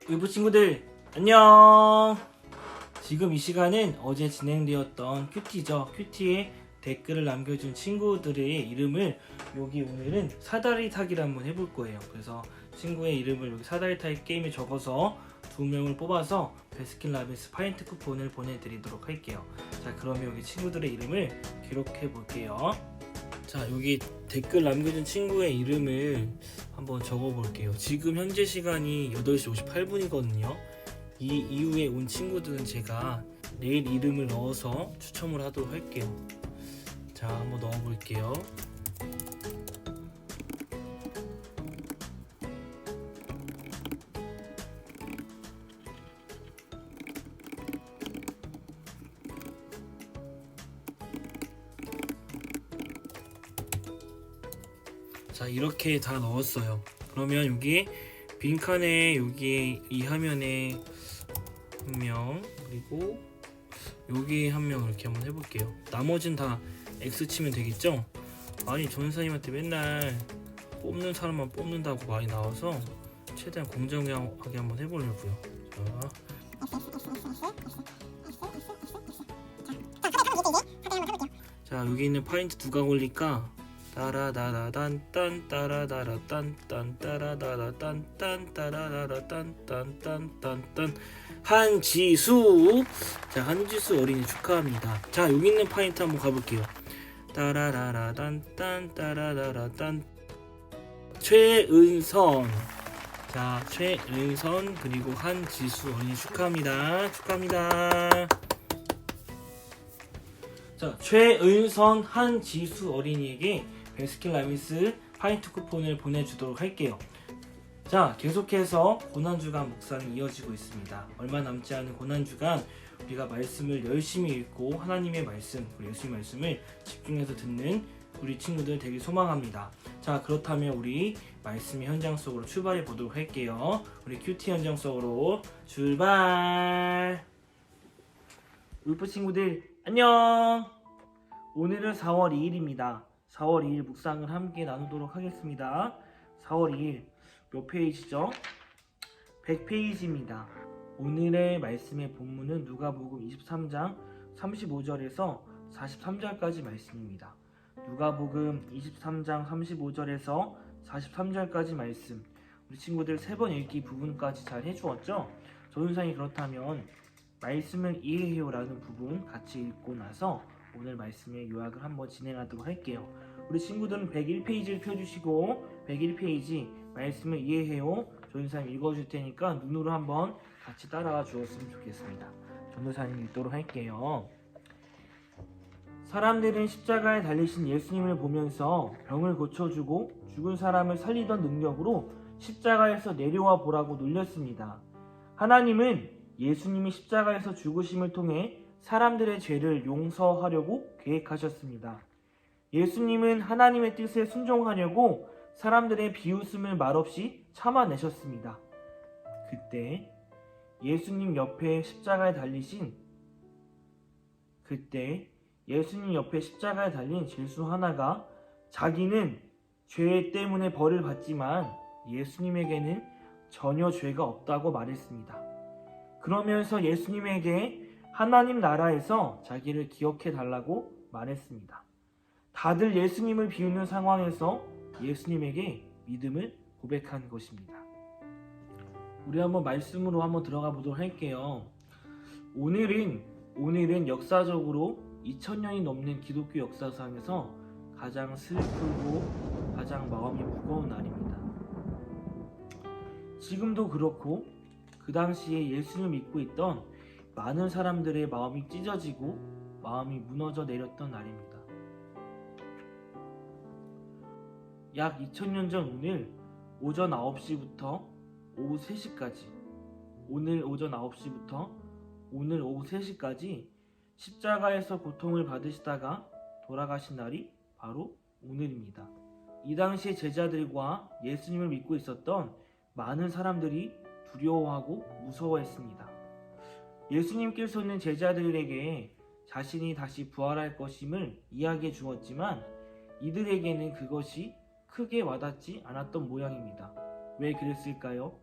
유부 친구들 안녕. 지금 이 시간은 어제 진행되었던 큐티죠. 큐티에 댓글을 남겨준 친구들의 이름을 여기 오늘은 사다리 타기를 한번 해볼 거예요. 그래서 친구의 이름을 여기 사다리 타기 게임에 적어서 2명을 뽑아서 베스킨라빈스 파인트 쿠폰을 보내드리도록 할게요. 자, 그러면 여기 친구들의 이름을 기록해 볼게요. 자, 여기 댓글 남겨준 친구의 이름을 한번 적어볼게요. 지금 현재 시간이 8시 58분이거든요. 이 이후에 온 친구들은 제가 내일 이름을 넣어서 추첨을 하도록 할게요. 자, 한번 넣어볼게요. 자, 이렇게 다 넣었어요. 그러면 여기 빈칸에 여기 이 화면에 한 명, 그리고 여기 한 명 이렇게 한번 해볼게요. 나머지는 다 X 치면 되겠죠? 아니, 전사님한테 맨날 뽑는 사람만 뽑는다고 많이 나와서 최대한 공정하게 한번 해보려고요. 자, 여기 있는 파인트 누가 걸릴까? 따라다라단딴 따라다라딴딴 따라다라딴딴 따라다라딴딴딴딴딴 한지수. 자, 한지수 어린이 축하합니다. 자, 여기 있는 파인트 한번 가볼게요. 따라라라딴딴 따라다라딴 최은선. 자, 최은선 그리고 한지수 어린이 축하합니다. 축하합니다. 자, 최은선 한지수 어린이에게 베스킨라빈스 파인트 쿠폰을 보내주도록 할게요. 자, 계속해서 고난주간 묵상이 이어지고 있습니다. 얼마 남지 않은 고난주간 우리가 말씀을 열심히 읽고 하나님의 말씀, 우리 예수님의 말씀을 집중해서 듣는 우리 친구들 되길 소망합니다. 자, 그렇다면 우리 말씀의 현장 속으로 출발해 보도록 할게요. 우리 큐티 현장 속으로 출발! 울프 친구들 안녕! 오늘은 4월 2일입니다. 4월 2일 묵상을 함께 나누도록 하겠습니다. 4월 2일 몇 페이지죠? 100페이지입니다. 오늘의 말씀의 본문은 누가복음 23장 35절에서 43절까지 말씀입니다. 누가복음 23장 35절에서 43절까지 말씀. 우리 친구들 3번 읽기 부분까지 잘 해주었죠? 조윤상이 그렇다면 말씀을 이해해요라는 부분 같이 읽고 나서 오늘 말씀의 요약을 한번 진행하도록 할게요. 우리 친구들은 101페이지를 펴주시고 101페이지 말씀을 이해해요. 조윤사님 읽어줄 테니까 눈으로 한번 같이 따라와 주었으면 좋겠습니다. 전도사님 읽도록 할게요. 사람들은 십자가에 달리신 예수님을 보면서 병을 고쳐주고 죽은 사람을 살리던 능력으로 십자가에서 내려와 보라고 놀렸습니다. 하나님은 예수님이 십자가에서 죽으심을 통해 사람들의 죄를 용서하려고 계획하셨습니다. 예수님은 하나님의 뜻에 순종하려고 사람들의 비웃음을 말없이 참아내셨습니다. 그때 예수님 옆에 십자가에 달린 죄수 하나가 자기는 죄 때문에 벌을 받지만 예수님에게는 전혀 죄가 없다고 말했습니다. 그러면서 예수님에게 하나님 나라에서 자기를 기억해 달라고 말했습니다. 다들 예수님을 비웃는 상황에서 예수님에게 믿음을 고백한 것입니다. 우리 한번 말씀으로 한번 들어가 보도록 할게요. 오늘은 역사적으로 2000년이 넘는 기독교 역사상에서 가장 슬프고 가장 마음이 무거운 날입니다. 지금도 그렇고 그 당시에 예수님을 믿고 있던 많은 사람들의 마음이 찢어지고 마음이 무너져 내렸던 날입니다. 약 2000년 전 오늘 오전 9시부터 오후 3시까지 오늘 오후 3시까지 십자가에서 고통을 받으시다가 돌아가신 날이 바로 오늘입니다. 이 당시에 제자들과 예수님을 믿고 있었던 많은 사람들이 두려워하고 무서워했습니다. 예수님께서는 제자들에게 자신이 다시 부활할 것임을 이야기해 주었지만 이들에게는 그것이 크게 와닿지 않았던 모양입니다. 왜 그랬을까요?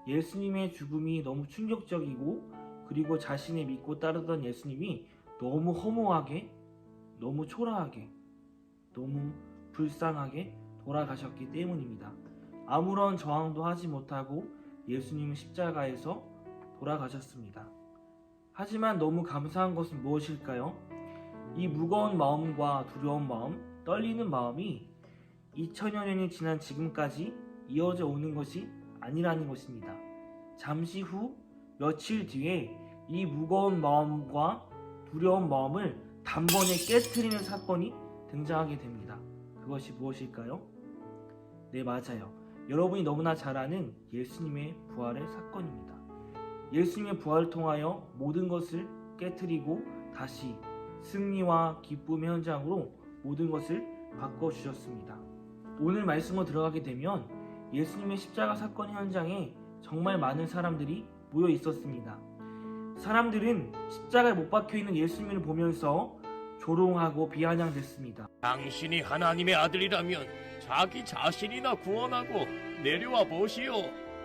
예수님의 죽음이 너무 충격적이고 그리고 자신이 믿고 따르던 예수님이 너무 허무하게, 너무 초라하게, 너무 불쌍하게 돌아가셨기 때문입니다. 아무런 저항도 하지 못하고 예수님은 십자가에서 돌아가셨습니다. 하지만 너무 감사한 것은 무엇일까요? 이 무거운 마음과 두려운 마음, 떨리는 마음이 2000여 년이 지난 지금까지 이어져 오는 것이 아니라는 것입니다. 잠시 후 며칠 뒤에 이 무거운 마음과 두려운 마음을 단번에 깨트리는 사건이 등장하게 됩니다. 그것이 무엇일까요? 네, 맞아요. 여러분이 너무나 잘 아는 예수님의 부활의 사건입니다. 예수님의 부활을 통하여 모든 것을 깨트리고 다시 승리와 기쁨의 현장으로 모든 것을 바꿔주셨습니다. 오늘 말씀으로 들어가게 되면 예수님의 십자가 사건 현장에 정말 많은 사람들이 모여 있었습니다. 사람들은 십자가에 못 박혀있는 예수님을 보면서 조롱하고 비아냥댔습니다. 당신이 하나님의 아들이라면 자기 자신이나 구원하고 내려와 보시오.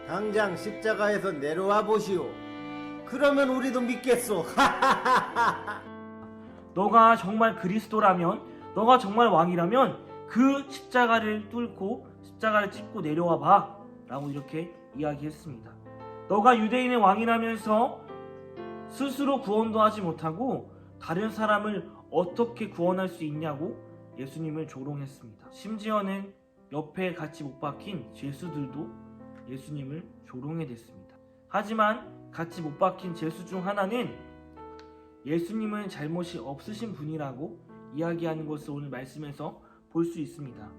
당장 십자가에서 내려와 보시오. 그러면 우리도 믿겠소. 너가 정말 그리스도라면, 너가 정말 왕이라면 그 십자가를 뚫고 십자가를 찢고 내려와 봐 라고 이렇게 이야기했습니다. 너가 유대인의 왕이라면서 스스로 구원도 하지 못하고 다른 사람을 어떻게 구원할 수 있냐고 예수님을 조롱했습니다. 심지어는 옆에 같이 못 박힌 죄수들도 예수님을 조롱해댔습니다. 하지만 같이 못 박힌 죄수 중 하나는 예수님은 잘못이 없으신 분이라고 이야기하는 것을 오늘 말씀에서 볼 수 있습니다.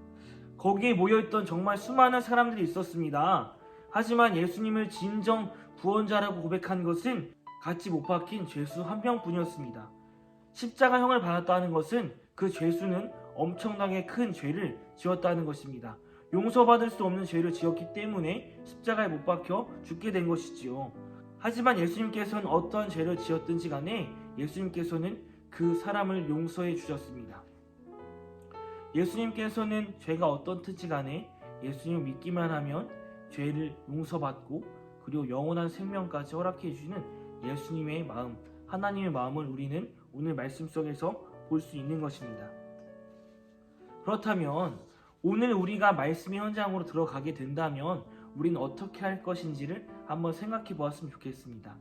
거기에 모여있던 정말 수많은 사람들이 있었습니다. 하지만 예수님을 진정 구원자라고 고백한 것은 같이 못 박힌 죄수 한 명뿐이었습니다. 십자가형을 받았다는 것은 그 죄수는 엄청나게 큰 죄를 지었다는 것입니다. 용서받을 수 없는 죄를 지었기 때문에 십자가에 못 박혀 죽게 된 것이지요. 하지만 예수님께서는 어떠한 죄를 지었든지 간에 예수님께서는 그 사람을 용서해 주셨습니다. 예수님께서는 죄가 어떻든지 간에 예수님을 믿기만 하면 죄를 용서받고 그리고 영원한 생명까지 허락해 주시는 예수님의 마음, 하나님의 마음을 우리는 오늘 말씀 속에서 볼 수 있는 것입니다. 그렇다면 오늘 우리가 말씀의 현장으로 들어가게 된다면 우리는 어떻게 할 것인지를 한번 생각해 보았으면 좋겠습니다.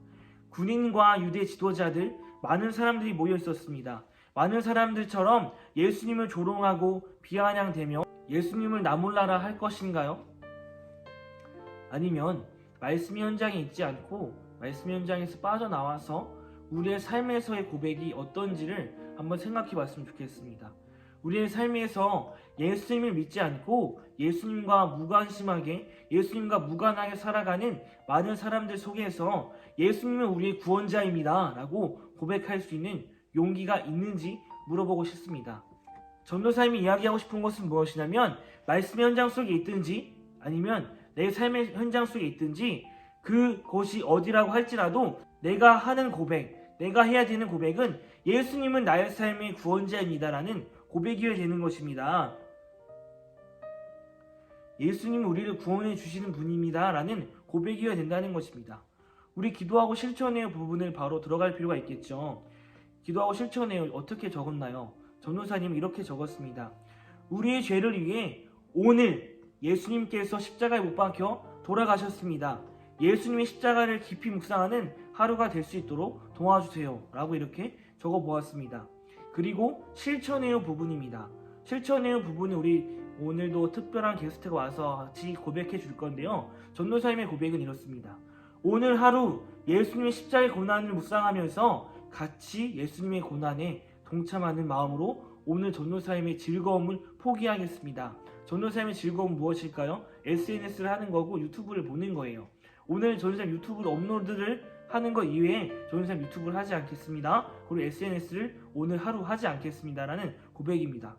군인과 유대 지도자들, 많은 사람들이 모여 있었습니다. 많은 사람들처럼 예수님을 조롱하고 비아냥대며 예수님을 나몰라라 할 것인가요? 아니면 말씀 현장에 있지 않고 말씀 현장에서 빠져나와서 우리의 삶에서의 고백이 어떤지를 한번 생각해 봤으면 좋겠습니다. 우리의 삶에서 예수님을 믿지 않고 예수님과 무관심하게, 예수님과 무관하게 살아가는 많은 사람들 속에서 예수님은 우리의 구원자입니다 라고 고백할 수 있는 용기가 있는지 물어보고 싶습니다. 전도사님이 이야기하고 싶은 것은 무엇이냐면 말씀의 현장 속에 있든지 아니면 내 삶의 현장 속에 있든지 그곳이 어디라고 할지라도 내가 하는 고백, 내가 해야 되는 고백은 예수님은 나의 삶의 구원자입니다라는 고백이어야 되는 것입니다. 예수님은 우리를 구원해 주시는 분입니다라는 고백이어야 된다는 것입니다. 우리 기도하고 실천해요 부분을 바로 들어갈 필요가 있겠죠. 기도하고 실천해요 어떻게 적었나요? 전도사님은 이렇게 적었습니다. 우리의 죄를 위해 오늘 예수님께서 십자가에 못 박혀 돌아가셨습니다. 예수님의 십자가를 깊이 묵상하는 하루가 될 수 있도록 도와주세요 라고 이렇게 적어보았습니다. 그리고 실천해요 부분입니다. 실천해요 부분은 우리 오늘도 특별한 게스트가 와서 같이 고백해 줄 건데요. 전도사님의 고백은 이렇습니다. 오늘 하루 예수님의 십자가의 고난을 묵상하면서 같이 예수님의 고난에 동참하는 마음으로 오늘 전도사님의 즐거움을 포기하겠습니다. 전도사님의 즐거움은 무엇일까요? SNS를 하는 거고 유튜브를 보는 거예요. 오늘 전도사님 유튜브를 업로드를 하는 것 이외에 전도사님 유튜브를 하지 않겠습니다. 그리고 SNS를 오늘 하루 하지 않겠습니다 라는 고백입니다.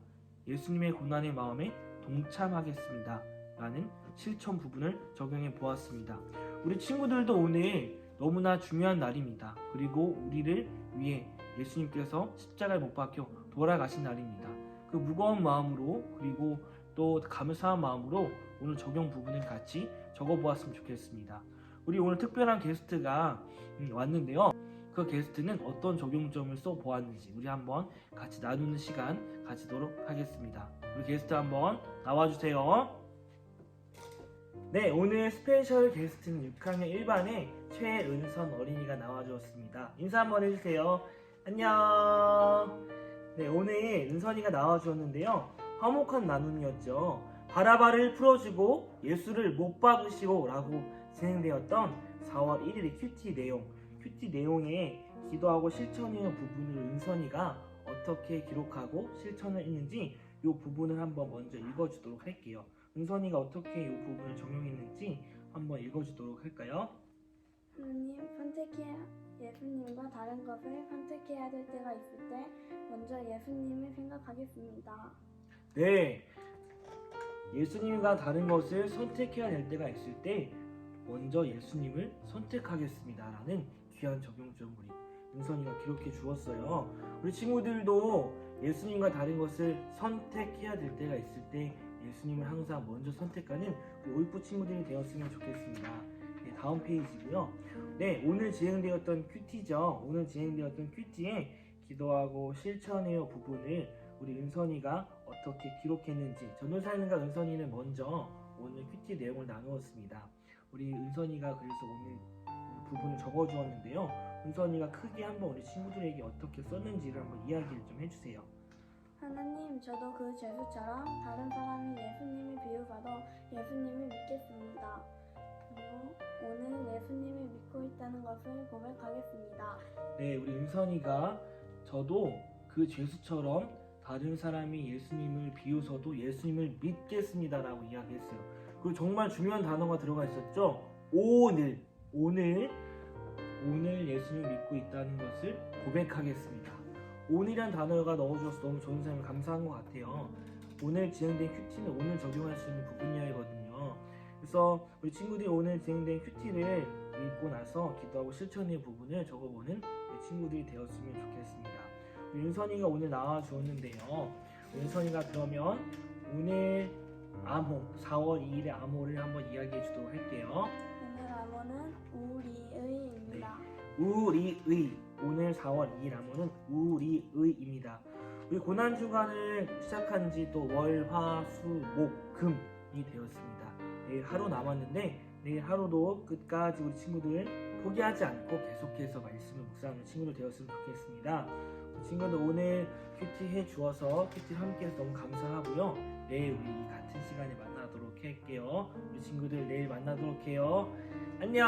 예수님의 고난의 마음에 동참하겠습니다 라는 실천 부분을 적용해 보았습니다. 우리 친구들도 오늘 너무나 중요한 날입니다. 그리고 우리를 위해 예수님께서 십자가에 못 박혀 돌아가신 날입니다. 그 무거운 마음으로 그리고 또 감사한 마음으로 오늘 적용 부분을 같이 적어보았으면 좋겠습니다. 우리 오늘 특별한 게스트가 왔는데요. 그 게스트는 어떤 적용점을 써 보았는지 우리 한번 같이 나누는 시간 가지도록 하겠습니다. 우리 게스트 한번 나와주세요. 네, 오늘 스페셜 게스트는 6학년 1반의 최은선 어린이가 나와주었습니다. 인사 한번 해주세요. 안녕. 네, 오늘 은선이가 나와주었는데요. 화목한 나눔이었죠. 바라바를 풀어주고 예수를 못 박으시오 라고 진행되었던 4월 1일의 큐티 내용에 기도하고 실천해온 부분을 은선이가 어떻게 기록하고 실천을 했는지 이 부분을 한번 먼저 읽어주도록 할게요. 은선이가 어떻게 이 부분을 적용했는지 한번 읽어주도록 할까요? 하나님, 예수님과 다른 것을 선택해야 될 때가 있을 때 먼저 예수님을 생각하겠습니다. 네, 예수님과 다른 것을 선택해야 될 때가 있을 때 먼저 예수님을 선택하겠습니다 라는 귀한 적용점 우리 은선이가 기록해 주었어요. 우리 친구들도 예수님과 다른 것을 선택해야 될 때가 있을 때 예수님을 항상 먼저 선택하는 우리 올프 친구들이 되었으면 좋겠습니다. 네, 다음 페이지고요. 네, 오늘 진행되었던 큐티죠. 오늘 진행되었던 큐티에 기도하고 실천해요 부분을 우리 은선이가 어떻게 기록했는지 전도사님과 은선이는 먼저 오늘 큐티 내용을 나누었습니다. 우리 은선이가 그래서 오늘 부분을 적어주었는데요. 은선이가 크게 한번 우리 친구들에게 어떻게 썼는지를 한번 이야기를 좀 해주세요. 하나님, 저도 그 죄수처럼 다른 사람이 예수님을 비유받아 예수님을 믿겠습니다. 그리고 오늘 예수님을 믿고 있다는 것을 고백하겠습니다. 네, 우리 은선이가 저도 그 죄수처럼 다른 사람이 예수님을 비웃어도 예수님을 믿겠습니다라고 이야기했어요. 그리고 정말 중요한 단어가 들어가 있었죠. 오늘 예수님을 믿고 있다는 것을 고백하겠습니다. 오늘이란 단어가 넣어줘서 너무 전도사님 감사한 것 같아요. 오늘 진행된 큐티는 오늘 적용할 수 있는 부분 이야기거든요. 그래서 우리 친구들이 오늘 진행된 큐티를 읽고 나서 기도하고 실천의 부분을 적어보는 우리 친구들이 되었으면 좋겠습니다. 우리 은선이가 오늘 나와주었는데요. 은선이가 그러면 오늘 암호 4월 2일의 암호를 한번 이야기해 주도록 할게요. 오늘 암호는 우리의입니다. 우리의 오늘 4월 2일 암호는 우리의입니다. 우리 고난주간을 시작한 지 또 월, 화, 수, 목, 금이 되었습니다. 내일 하루 남았는데 내일 하루도 끝까지 우리 친구들 포기하지 않고 계속해서 말씀을 묵상하는 친구들 되었으면 좋겠습니다. 우리 친구들 오늘 큐티 해주어서 큐티 함께해서 너무 감사하고요. 내일 우리 같은 시간에 만나도록 할게요. 우리 친구들 내일 만나도록 해요. 안녕.